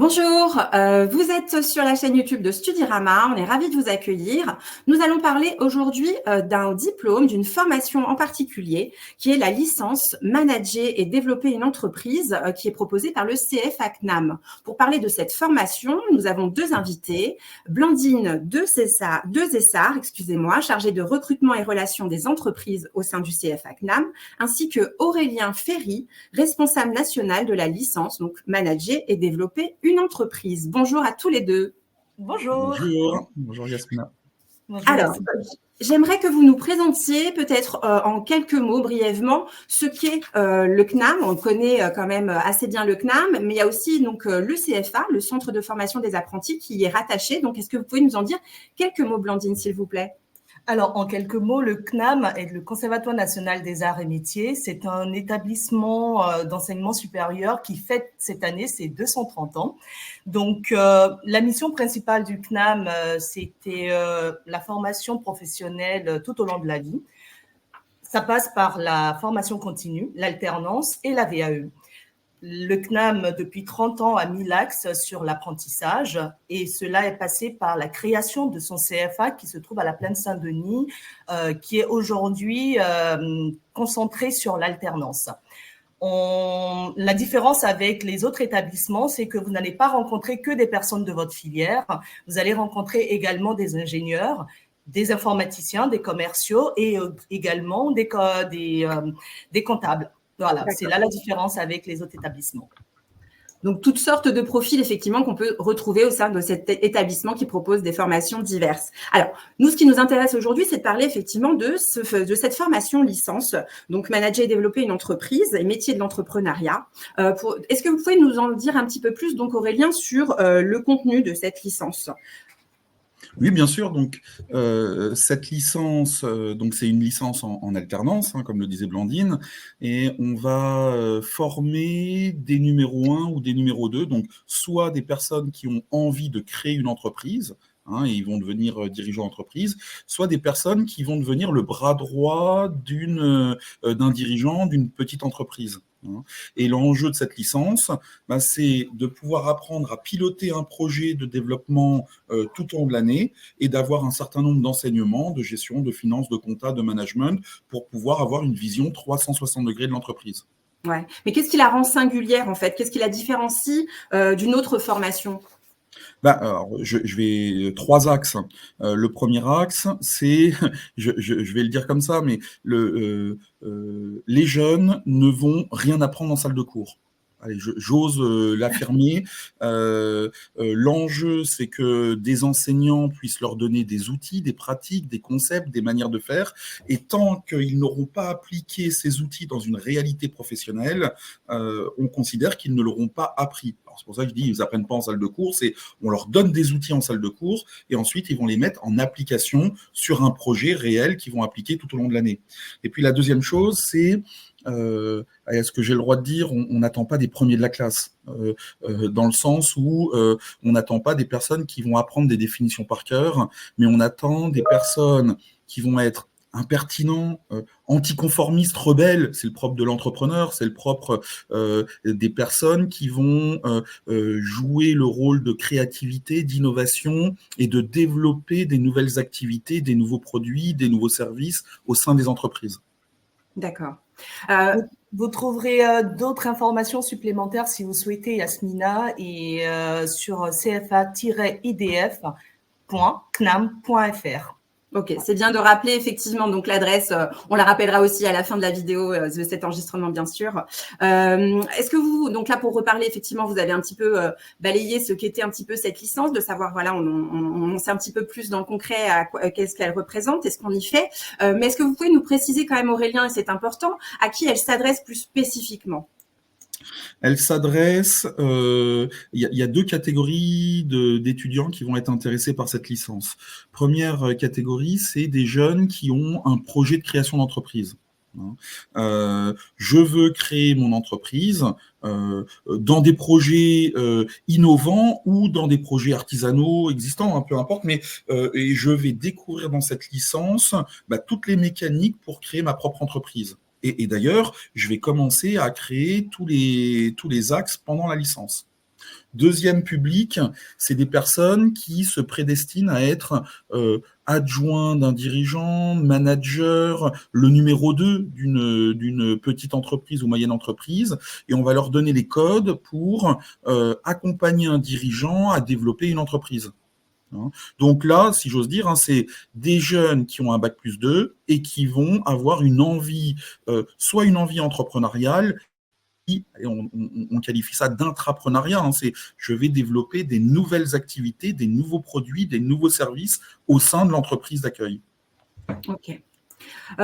Bonjour, vous êtes sur la chaîne YouTube de Studirama, on est ravis de vous accueillir. Nous allons parler aujourd'hui d'un diplôme, d'une formation en particulier, qui est la licence Manager et développer une entreprise, qui est proposée par le CFA CNAM. Pour parler de cette formation, nous avons deux invités, Blandine Dezessart, chargée de recrutement et relations des entreprises au sein du CFA CNAM, ainsi que Aurélien Ferry, responsable national de la licence, donc Manager et développer une entreprise. Bonjour à tous les deux. Bonjour. Bonjour. Bonjour Yasmina. Bonjour, alors, j'aimerais que vous nous présentiez peut-être en quelques mots brièvement ce qu'est le CNAM. On connaît quand même assez bien le CNAM, mais il y a aussi donc le CFA, le Centre de formation des apprentis, qui y est rattaché. Donc, est-ce que vous pouvez nous en dire quelques mots, Blandine, s'il vous plaît? Alors, en quelques mots, le CNAM est le Conservatoire national des arts et métiers. C'est un établissement d'enseignement supérieur qui fête cette année ses 230 ans. Donc, la mission principale du CNAM, c'était la formation professionnelle tout au long de la vie. Ça passe par la formation continue, l'alternance et la VAE. Le CNAM, depuis 30 ans, a mis l'axe sur l'apprentissage et cela est passé par la création de son CFA qui se trouve à la Plaine Saint-Denis, qui est aujourd'hui concentré sur l'alternance. La différence avec les autres établissements, c'est que vous n'allez pas rencontrer que des personnes de votre filière, vous allez rencontrer également des ingénieurs, des informaticiens, des commerciaux et également des comptables. Voilà, c'est là la différence avec les autres établissements. Donc, toutes sortes de profils, effectivement, qu'on peut retrouver au sein de cet établissement qui propose des formations diverses. Alors, nous, ce qui nous intéresse aujourd'hui, c'est de parler effectivement de cette formation licence, donc manager et développer une entreprise et métier de l'entrepreneuriat. Est-ce que vous pouvez nous en dire un petit peu plus, donc Aurélien, sur le contenu de cette licence ? Oui, bien sûr. Donc, cette licence, donc c'est une licence en alternance, hein, comme le disait Blandine, et on va former des numéros 1 ou des numéros 2, donc soit des personnes qui ont envie de créer une entreprise, hein, et ils vont devenir dirigeants d'entreprise, soit des personnes qui vont devenir le bras droit d'un dirigeant d'une petite entreprise. Et l'enjeu de cette licence, c'est de pouvoir apprendre à piloter un projet de développement tout au long de l'année et d'avoir un certain nombre d'enseignements, de gestion, de finance, de compta, de management pour pouvoir avoir une vision 360 degrés de l'entreprise. Ouais. Mais qu'est-ce qui la rend singulière en fait? Qu'est-ce qui la différencie d'une autre formation? Alors, je vais 3 axes. Le premier axe, c'est, je vais le dire comme ça, mais les jeunes ne vont rien apprendre en salle de cours. Allez, j'ose l'affirmer. L'enjeu, c'est que des enseignants puissent leur donner des outils, des pratiques, des concepts, des manières de faire. Et tant qu'ils n'auront pas appliqué ces outils dans une réalité professionnelle, on considère qu'ils ne l'auront pas appris. Alors, c'est pour ça que je dis, ils n'apprennent pas en salle de cours. On leur donne des outils en salle de cours et ensuite, ils vont les mettre en application sur un projet réel qu'ils vont appliquer tout au long de l'année. Et puis, la deuxième chose, c'est est-ce que j'ai le droit de dire, on n'attend pas des premiers de la classe, dans le sens où on n'attend pas des personnes qui vont apprendre des définitions par cœur, mais on attend des personnes qui vont être impertinents, anticonformistes, rebelles. C'est le propre de l'entrepreneur, c'est le propre des personnes qui vont jouer le rôle de créativité, d'innovation et de développer des nouvelles activités, des nouveaux produits, des nouveaux services au sein des entreprises. D'accord. Vous trouverez d'autres informations supplémentaires si vous souhaitez, Yasmina, et sur cfa-idf.cnam.fr. Ok, c'est bien de rappeler effectivement donc l'adresse. On la rappellera aussi à la fin de la vidéo de cet enregistrement, bien sûr. Est-ce que vous, donc là pour reparler, effectivement, vous avez un petit peu balayé ce qu'était un petit peu cette licence, de savoir, voilà, on sait un petit peu plus dans le concret qu'est-ce qu'elle représente et ce qu'on y fait. Mais est-ce que vous pouvez nous préciser quand même, Aurélien, et c'est important, à qui elle s'adresse plus spécifiquement? Elle s'adresse, il y a 2 catégories d'étudiants qui vont être intéressés par cette licence. Première catégorie, c'est des jeunes qui ont un projet de création d'entreprise. Je veux créer mon entreprise dans des projets innovants ou dans des projets artisanaux existants, peu importe, mais et je vais découvrir dans cette licence toutes les mécaniques pour créer ma propre entreprise. Et d'ailleurs, je vais commencer à créer tous les axes pendant la licence. Deuxième public, c'est des personnes qui se prédestinent à être adjoints d'un dirigeant, manager, le numéro 2 d'une petite entreprise ou moyenne entreprise, et on va leur donner les codes pour accompagner un dirigeant à développer une entreprise. Donc là, si j'ose dire, c'est des jeunes qui ont un bac+2 et qui vont avoir une envie, soit une envie entrepreneuriale, et on qualifie ça d'intrapreneuriat, c'est je vais développer des nouvelles activités, des nouveaux produits, des nouveaux services au sein de l'entreprise d'accueil. Ok.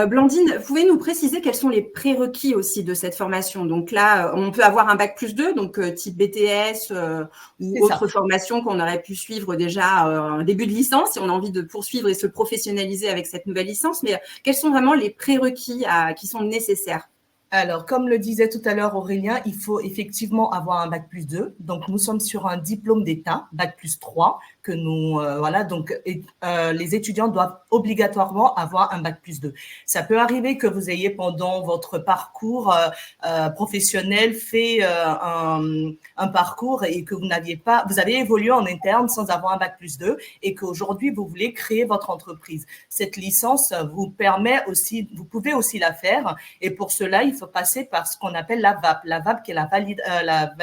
Blandine, vous pouvez nous préciser quels sont les prérequis aussi de cette formation? Donc là, on peut avoir un bac+2, donc type BTS ou autre formation qu'on aurait pu suivre déjà un début de licence si on a envie de poursuivre et se professionnaliser avec cette nouvelle licence. Mais quels sont vraiment les prérequis qui sont nécessaires? Alors, comme le disait tout à l'heure Aurélien, il faut effectivement avoir un bac+2. Donc, nous sommes sur un diplôme d'État, bac+3, que nous, les étudiants doivent obligatoirement avoir un bac+2. Ça peut arriver que vous ayez pendant votre parcours professionnel fait un parcours et que vous avez évolué en interne sans avoir un bac+2 et qu'aujourd'hui vous voulez créer votre entreprise. Cette licence vous permet aussi, vous pouvez aussi la faire, et pour cela il faut passer par ce qu'on appelle la VAP. La VAP qui est la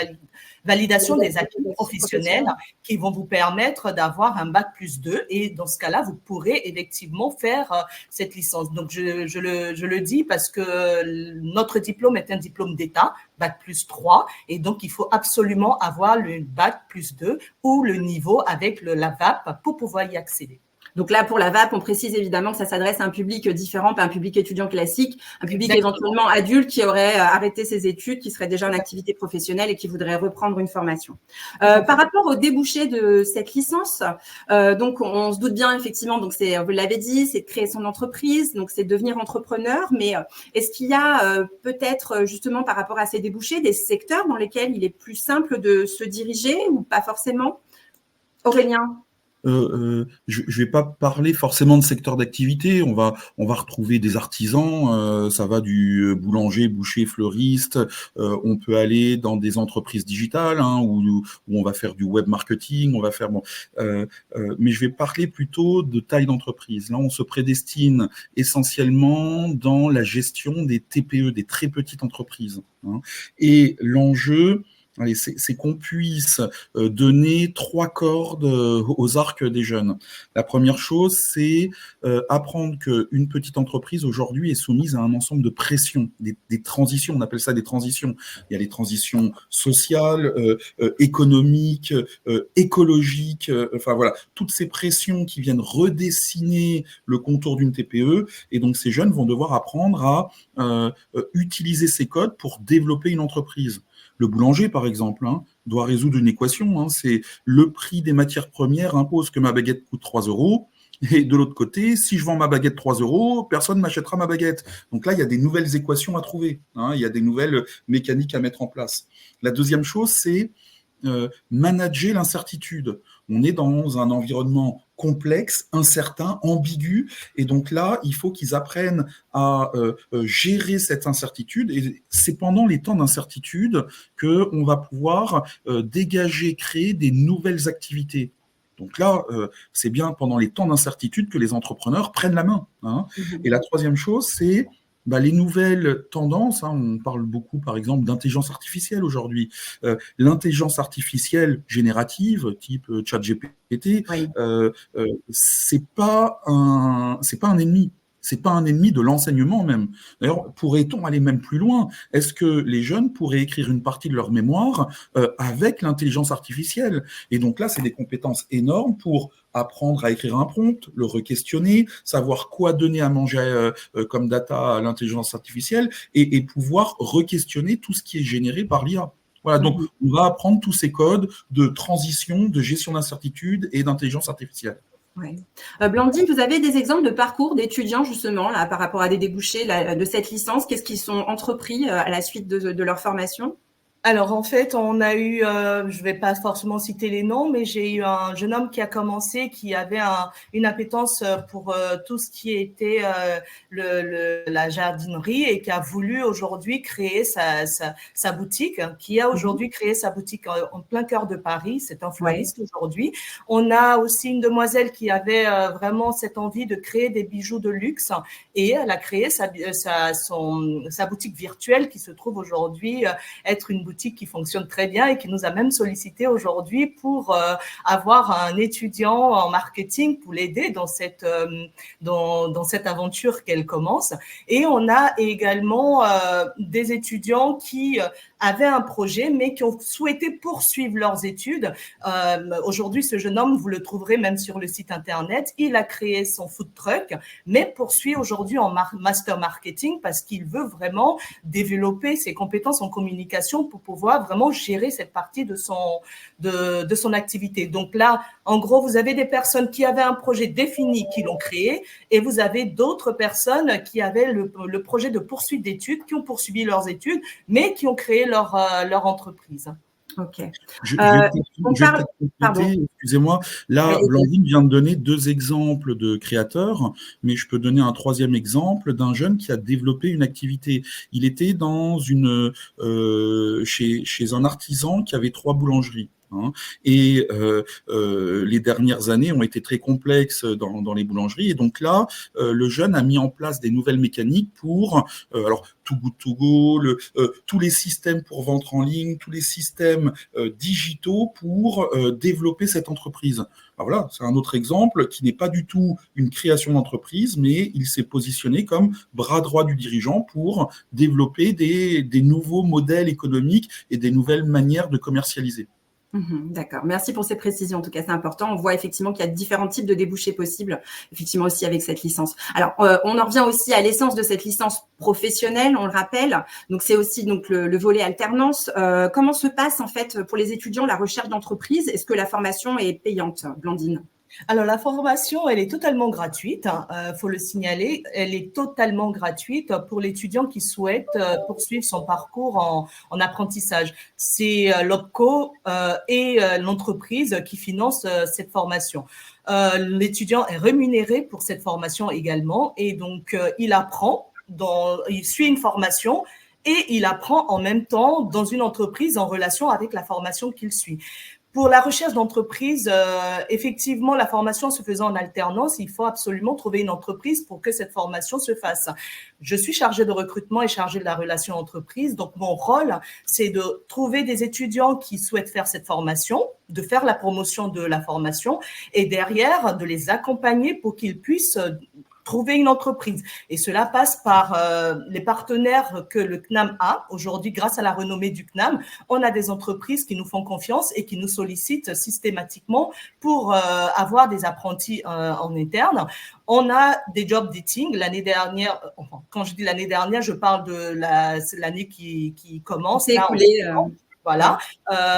validation des acquis professionnels qui vont vous permettre d'avoir un bac+2, et dans ce cas-là, vous pourrez effectivement faire cette licence. Donc, je le dis parce que notre diplôme est un diplôme d'État, bac+3, et donc il faut absolument avoir le bac+2 ou le niveau avec la VAP pour pouvoir y accéder. Donc là, pour la VAP, on précise évidemment que ça s'adresse à un public différent, pas un public étudiant classique, un public éventuellement adulte qui aurait arrêté ses études, qui serait déjà en activité professionnelle et qui voudrait reprendre une formation. Par rapport au débouché de cette licence, donc on se doute bien effectivement, donc vous l'avez dit, c'est de créer son entreprise, donc c'est de devenir entrepreneur, mais est-ce qu'il y a peut-être justement par rapport à ces débouchés des secteurs dans lesquels il est plus simple de se diriger ou pas forcément? Aurélien? Je vais pas parler forcément de secteur d'activité. On va retrouver des artisans. Ça va du boulanger, boucher, fleuriste. On peut aller dans des entreprises digitales où on va faire du web marketing. On va faire mais je vais parler plutôt de taille d'entreprise. Là, on se prédestine essentiellement dans la gestion des TPE, des très petites entreprises. Et l'enjeu, c'est qu'on puisse donner 3 cordes aux arcs des jeunes. La première chose, c'est apprendre qu'une petite entreprise aujourd'hui est soumise à un ensemble de pressions, des transitions, on appelle ça des transitions. Il y a les transitions sociales, économiques, écologiques, enfin voilà, toutes ces pressions qui viennent redessiner le contour d'une TPE, et donc ces jeunes vont devoir apprendre à utiliser ces codes pour développer une entreprise. Le boulanger, par exemple, doit résoudre une équation. C'est le prix des matières premières impose que ma baguette coûte 3 €. Et de l'autre côté, si je vends ma baguette 3 €, personne ne m'achètera ma baguette. Donc là, il y a des nouvelles équations à trouver. Il y a des nouvelles mécaniques à mettre en place. La deuxième chose, c'est manager l'incertitude. On est dans un environnement complexe, incertain, ambigu, et donc là, il faut qu'ils apprennent à gérer cette incertitude, et c'est pendant les temps d'incertitude qu'on va pouvoir dégager, créer des nouvelles activités. Donc là, c'est bien pendant les temps d'incertitude que les entrepreneurs prennent la main. Et la troisième chose, c'est les nouvelles tendances. On parle beaucoup, par exemple, d'intelligence artificielle aujourd'hui. L'intelligence artificielle générative, type ChatGPT, oui. C'est pas un ennemi. C'est pas un ennemi de l'enseignement même. D'ailleurs, pourrait-on aller même plus loin? Est-ce que les jeunes pourraient écrire une partie de leur mémoire avec l'intelligence artificielle? Et donc là, c'est des compétences énormes pour apprendre à écrire un prompt, le re-questionner, savoir quoi donner à manger comme data à l'intelligence artificielle, et pouvoir re-questionner tout ce qui est généré par l'IA. Voilà, donc on va apprendre tous ces codes de transition, de gestion d'incertitude et d'intelligence artificielle. Ouais. Blandine, vous avez des exemples de parcours d'étudiants justement là, par rapport à des débouchés de cette licence? Qu'est-ce qu'ils sont entrepris à la suite de leur formation? Alors en fait, on a eu, je vais pas forcément citer les noms, mais j'ai eu un jeune homme qui a commencé, qui avait une appétence pour tout ce qui était la jardinerie et qui a voulu aujourd'hui créer sa boutique, qui a aujourd'hui créé sa boutique en plein cœur de Paris. C'est un Ouais. fleuriste aujourd'hui. On a aussi une demoiselle qui avait vraiment cette envie de créer des bijoux de luxe et elle a créé sa boutique virtuelle qui se trouve aujourd'hui être une boutique qui fonctionne très bien et qui nous a même sollicité aujourd'hui pour avoir un étudiant en marketing pour l'aider dans cette aventure qu'elle commence. Et on a également des étudiants qui avaient un projet mais qui ont souhaité poursuivre leurs études. Aujourd'hui, ce jeune homme, vous le trouverez même sur le site internet, il a créé son food truck mais poursuit aujourd'hui en master marketing parce qu'il veut vraiment développer ses compétences en communication pour pouvoir vraiment gérer cette partie de son activité. Donc là, en gros, vous avez des personnes qui avaient un projet défini, qui l'ont créé, et vous avez d'autres personnes qui avaient le projet de poursuite d'études, qui ont poursuivi leurs études, mais qui ont créé leur entreprise. Ok. Je Euh, vais on peut-être parle, pardon, compléter, excusez-moi. Là, allez-y. Blandine vient de donner 2 exemples de créateurs, mais je peux donner un 3e exemple d'un jeune qui a développé une activité. Il était chez un artisan qui avait 3 boulangeries. Hein, et les dernières années ont été très complexes dans les boulangeries. Et donc là, le jeune a mis en place des nouvelles mécaniques pour, alors Too Good To Go, tous les systèmes pour vendre en ligne, tous les systèmes digitaux pour développer cette entreprise. Alors voilà, c'est un autre exemple qui n'est pas du tout une création d'entreprise, mais il s'est positionné comme bras droit du dirigeant pour développer des nouveaux modèles économiques et des nouvelles manières de commercialiser. D'accord. Merci pour ces précisions. En tout cas, c'est important. On voit effectivement qu'il y a différents types de débouchés possibles, effectivement aussi avec cette licence. Alors, on en revient aussi à l'essence de cette licence professionnelle, on le rappelle. Donc, c'est aussi donc le volet alternance. Comment se passe en fait pour les étudiants la recherche d'entreprise? Est-ce que la formation est payante, Blandine? Alors, la formation, elle est totalement gratuite, faut le signaler. Elle est totalement gratuite pour l'étudiant qui souhaite poursuivre son parcours en apprentissage. C'est l'OPCO et l'entreprise qui financent cette formation. L'étudiant est rémunéré pour cette formation également et donc il suit une formation et il apprend en même temps dans une entreprise en relation avec la formation qu'il suit. Pour la recherche d'entreprise, effectivement, la formation se faisant en alternance, il faut absolument trouver une entreprise pour que cette formation se fasse. Je suis chargée de recrutement et chargée de la relation entreprise. Donc, mon rôle, c'est de trouver des étudiants qui souhaitent faire cette formation, de faire la promotion de la formation et derrière, de les accompagner pour qu'ils puissent trouver une entreprise. Et cela passe par les partenaires que le CNAM a. Aujourd'hui, grâce à la renommée du CNAM, on a des entreprises qui nous font confiance et qui nous sollicitent systématiquement pour avoir des apprentis en interne. On a des job dating. L'année dernière, enfin, quand je dis l'année dernière, je parle de l'année qui commence. C'est écoulé. Voilà.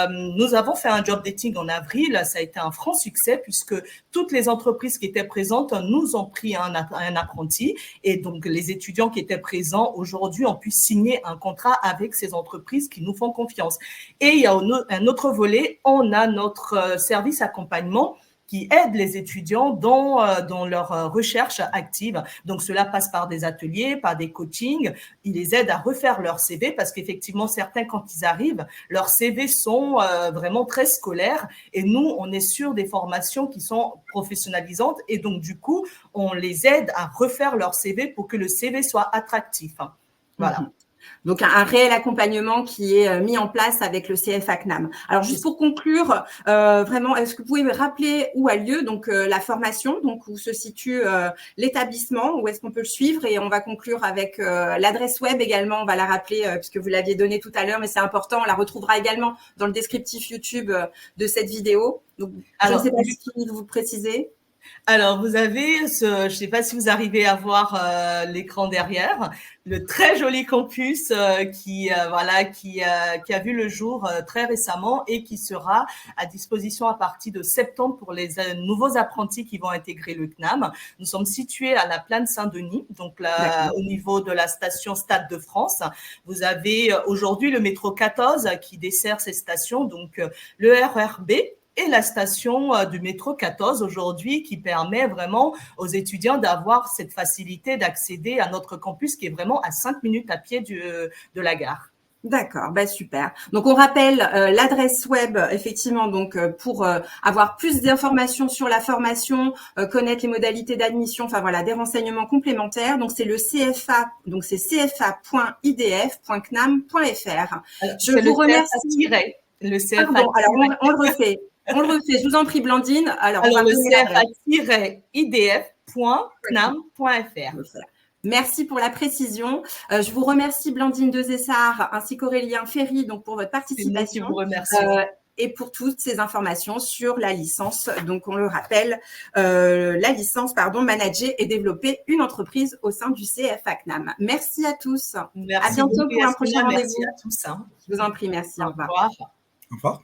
Nous avons fait un job dating en avril. Ça a été un franc succès puisque toutes les entreprises qui étaient présentes nous ont pris un apprenti. Et donc, les étudiants qui étaient présents aujourd'hui ont pu signer un contrat avec ces entreprises qui nous font confiance. Et il y a un autre volet. On a notre service accompagnement qui aident les étudiants dans leur recherche active. Donc, cela passe par des ateliers, par des coachings. Ils les aident à refaire leur CV parce qu'effectivement, certains, quand ils arrivent, leurs CV sont vraiment très scolaires. Et nous, on est sur des formations qui sont professionnalisantes. Et donc, du coup, on les aide à refaire leur CV pour que le CV soit attractif. Voilà. Donc, un réel accompagnement qui est mis en place avec le CFA CNAM. Alors, juste pour conclure, vraiment, est-ce que vous pouvez me rappeler où a lieu donc la formation, donc où se situe l'établissement, où est-ce qu'on peut le suivre? Et on va conclure avec l'adresse web également, on va la rappeler puisque vous l'aviez donnée tout à l'heure, mais c'est important, on la retrouvera également dans le descriptif YouTube de cette vidéo. Donc, je ne sais pas si vous précisez. Alors, vous avez je ne sais pas si vous arrivez à voir l'écran derrière, le très joli campus qui a vu le jour très récemment et qui sera à disposition à partir de septembre pour les nouveaux apprentis qui vont intégrer le CNAM. Nous sommes situés à la Plaine Saint-Denis, donc là, au niveau de la station Stade de France. Vous avez aujourd'hui le métro 14 qui dessert ces stations, donc le RER B et la station du métro 14 aujourd'hui qui permet vraiment aux étudiants d'avoir cette facilité d'accéder à notre campus qui est vraiment à 5 minutes à pied de la gare. D'accord, bah super. Donc on rappelle l'adresse web effectivement donc pour avoir plus d'informations sur la formation, connaître les modalités d'admission, enfin voilà, des renseignements complémentaires. Donc c'est le CFA, donc c'est cfa.idf.cnam.fr. Je vous remercie. Le CFA. Pardon, alors on le refait. On le refait. Je vous en prie, Blandine. Alors le CFA-idf.cnam.fr. Merci pour la précision. Je vous remercie Blandine Dezessart ainsi qu'Aurélien Ferry donc pour votre participation. Je vous remercie. Et pour toutes ces informations sur la licence. Donc, on le rappelle, la licence, manager et développer une entreprise au sein du CFA CNAM. Merci à tous. Merci à bientôt pour un prochain rendez-vous. Merci à tous. Je vous en prie, merci. Au revoir. Au revoir.